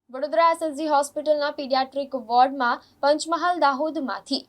Vadodara SSG હોસ્પિટલના paediatric વોર્ડમાં પંચમહાલ દાહોદમાંથી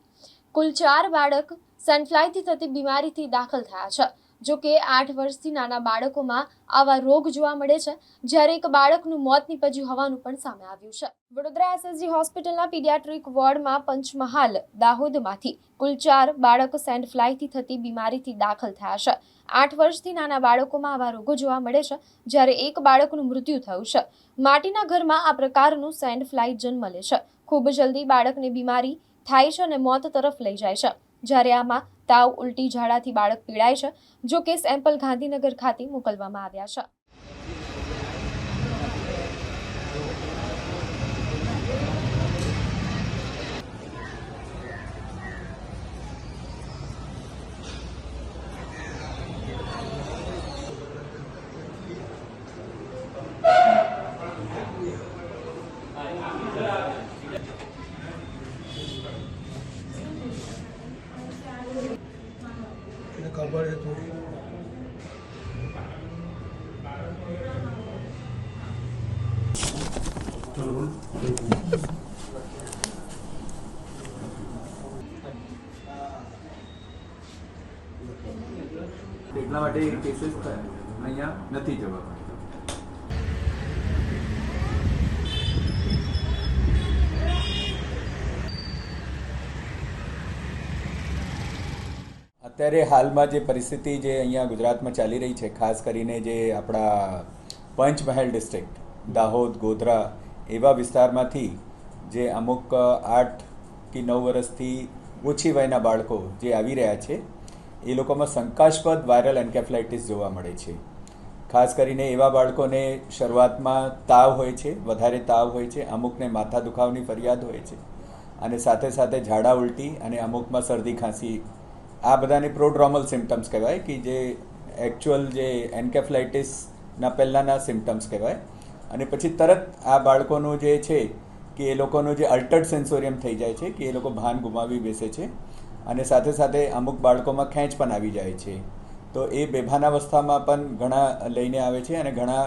કુલ 4 બાળક સેન્ડફ્લાયથી થતી બીમારીથી દાખલ થયા છે। જો કે 8 વર્ષથી નાના બાળકોમાં આવા રોગ જોવા મળે છે, જ્યારે એક બાળકનું મોત નીપજ્યું હોવાનું પણ સામે આવ્યું છે। વડોદરા એસએસજી હોસ્પિટલના પીડિયાટ્રિક વોર્ડમાં પંચમહાલ દાહોદમાંથી કુલ 4 બાળક સેન્ડફ્લાયથી થતી બીમારીથી દાખલ થયા છે। 8 વર્ષથી નાના બાળકોમાં આવા રોગો જોવા મળે છે, જ્યારે એક બાળકનું મૃત્યુ થયું છે। માટીના ઘરમાં આ પ્રકારનું સેન્ડફ્લાય જન્મ લે છે, ખૂબ જલ્દી બાળકને બીમારી થાય છે અને મોત તરફ લઈ જાય છે। જ્યારે આમાં તાવ, ઉલટી, ઝાડાથી બાળક પીડાય છે। જો કે સેમ્પલ ગાંધીનગર ખાતે મોકલવામાં આવ્યા છે। खबर है थोड़ी એટલા માટે એ કેસીસ અહીંયા નથી જવા પડતા। અત્યારે હાલમાં જે પરિસ્થિતિ જે અહીંયા ગુજરાતમાં ચાલી રહી છે, ખાસ કરીને જે આપણા પંચમહાલ ડિસ્ટ્રિક્ટ, દાહોદ, ગોધરા એવા વિસ્તારમાંથી જે અમુક 8 કે 9 વર્ષથી ઓછી વયના બાળકો જે આવી રહ્યા છે, એ લોકોમાં શંકાસ્પદ વાયરલ એન્કેફલાઇટિસ જોવા મળે છે। ખાસ કરીને એવા બાળકોને શરૂઆતમાં તાવ હોય છે, વધારે તાવ હોય છે, અમુકને માથા દુખાવાની ફરિયાદ હોય છે અને સાથે સાથે ઝાડા, ઉલટી અને અમુકમાં શરદી, ખાંસી, આ બધાને પ્રોડ્રોમલ સિમ્ટમ્સ કહેવાય કે જે એકચ્યુઅલ જે એન્કેફલાઇટિસના પહેલાંના સિમ્ટમ્સ કહેવાય। અને પછી તરત આ બાળકોનું જે છે કે એ લોકોનું જે અલ્ટર્ડ સેન્સોરિયમ થઈ જાય છે કે એ લોકો ભાન ગુમાવી બેસે છે અને સાથે સાથે અમુક બાળકોમાં ખેંચ પણ આવી જાય છે। તો એ બેભાનાવસ્થામાં પણ ઘણા લઈને આવે છે અને ઘણા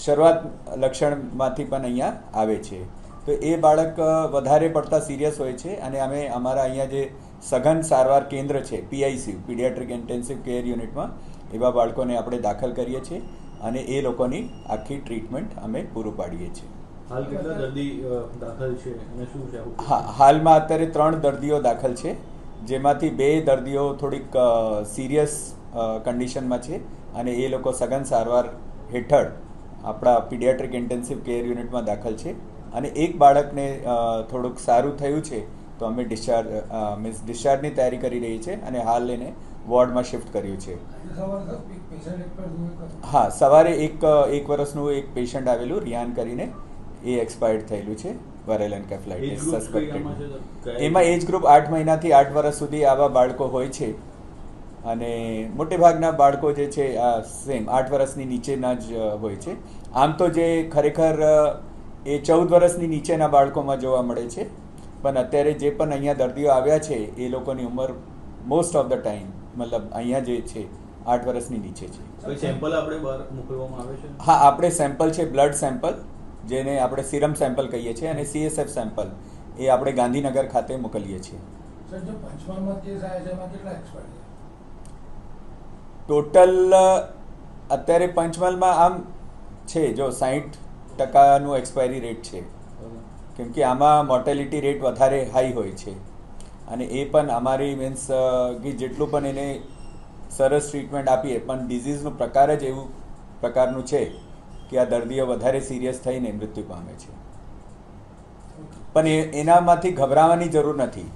શરૂઆત લક્ષણમાંથી પણ અહીંયા આવે છે। તો એ બાળક વધારે પડતા સિરિયસ હોય છે અને અમે અમારા અહીંયા જે સઘન સારવાર કેન્દ્ર છે, પીઆઈસી, પીડિયાટ્રિક ઇન્ટેન્સિવ કેર યુનિટમાં એવા બાળકોને આપણે દાખલ કરીએ છીએ અને એ લોકોની આખી ટ્રીટમેન્ટ અમે પૂરું પાડીએ છીએ। हाल કેટલા દર્દી દાખલ છે અને શું છે? હા, હાલમાં અત્યારે 3 દર્દીઓ દાખલ છે, જેમાંથી 2 દર્દીઓ થોડીક સિરિયસ કન્ડિશનમાં છે અને એ લોકો સઘન સારવાર હેઠળ આપણા પીડિયાટ્રિક ઇન્ટેન્સિવ કેર યુનિટમાં દાખલ છે અને એક બાળકને થોડુંક સારું થયું છે, તો અમે ડિસ્ચાર્જની તૈયારી કરી રહી છે અને હાલ એને વોર્ડમાં શિફ્ટ કર્યું છે। હા, સવારે એક વર્ષનું એક પેશન્ટ આવેલું, રિયાન કરીને, એ એક્સપાયર્ડ થયેલું છે વાયરલ એન્કેફલાઇટિસ સસ્પેક્ટેડ। એમાં એજ ગ્રુપ 8 મહિનાથી 8 વર્ષ સુધી આવા બાળકો હોય છે અને મોટેભાગના બાળકો જે છે આ સેમ 8 વર્ષની નીચેના જ હોય છે। આમ તો જે ખરેખર એ 14 વર્ષની નીચેના બાળકોમાં જોવા મળે છે, પણ અત્યારે જે પણ અહીંયા દર્દીઓ આવ્યા છે એ લોકોની ઉંમર મોસ્ટ ઓફ ધ ટાઈમ મતલબ અહીંયા જે છે 8 વર્ષની નીચે છે। કોઈ સેમ્પલ આપણે બહાર મોકલવામાં આવે છે? હા, આપણે સેમ્પલ છે બ્લડ સેમ્પલ, જેને આપણે સિરમ સેમ્પલ કહીએ છીએ, અને CSF સેમ્પલ એ આપણે ગાંધીનગર ખાતે મોકલીએ છીએ। સર, જો પંચમહાલમાં કેસ આવ્યા છે એમાં કેટલા એક્સપાયર ટોટલ અત્યારે પંચમહાલમાં આમ છે જો 60% એક્સપાયરી રેટ છે, કેમ કે આમાં મોર્ટેલિટી રેટ વધારે હાઈ હોય છે અને એ પણ અમારી મીન્સ કે જેટલું પણ એને સરસ ટ્રીટમેન્ટ આપીએ પણ ડિઝીઝનું પ્રકાર જ એવું પ્રકારનું છે કે આ દર્દીઓ વધારે સિરિયસ થઈને મૃત્યુ પામે છે। પણ એનામાંથી ગભરાવાની જરૂર નથી,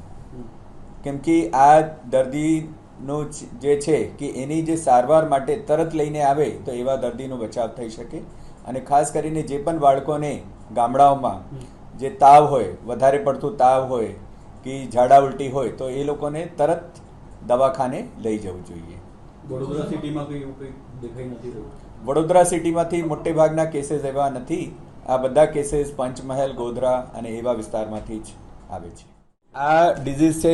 કેમ કે આ દર્દીનું જે છે કે એની જે સારવાર માટે તરત લઈને આવે તો એવા દર્દીનો બચાવ થઈ શકે। અને ખાસ કરીને જે પણ બાળકોને ગામડાઓમાં જે તાવ હોય, વધારે પડતું તાવ હોય કે ઝાડા ઉલટી હોય, તો એ લોકોને તરત દવાખાને લઈ જવું જોઈએ। વડોદરા સિટીમાં કંઈ એવું કંઈ દેખાઈ નથી રહ્યું? વડોદરા સિટીમાંથી મોટે ભાગના કેસીસ એવા નથી, આ બધા કેસીસ પંચમહાલ, ગોધરા અને એવા વિસ્તારમાંથી જ આવે છે। આ ડિઝીઝ છે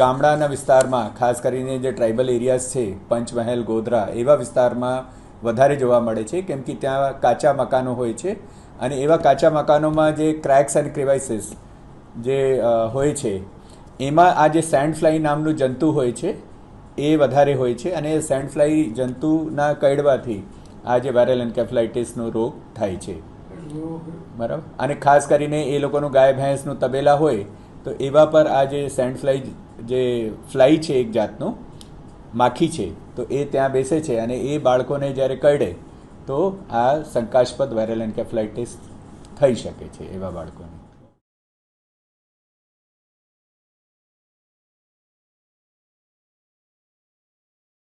ગામડાના વિસ્તારમાં, ખાસ કરીને જે ટ્રાઇબલ એરિયાઝ છે, પંચમહાલ, ગોધરા એવા વિસ્તારમાં વધારે જોવા મળે છે, કેમ કે ત્યાં કાચા મકાનો હોય છે અને એવા કાચા મકાનોમાં જે ક્રેક્સ એન્ડ ક્રિવાઇસીસ જે હોય છે એમાં આ જે સેન્ડ ફ્લાય નામનું જંતુ હોય છે એ વધારે હોય છે અને સેન્ડ ફ્લાય જંતુના કરડવાથી આ જે વાયરલ એન્કેફલાઇટિસનો રોગ થાય છે, બરાબર. અને ખાસ કરીને એ લોકોનું ગાય ભેંસનું તબેલા હોય તો એવા પર આ જે સેન્ડ ફ્લાય જે ફ્લાય છે એક જાતનું માખી છે તો એ ત્યાં બેસે છે અને એ બાળકોને જ્યારે કરડે તો આ શંકાસ્પદ વાયરલ એન્કેફલાઇટિસ થઈ શકે છે એવા બાળકોને.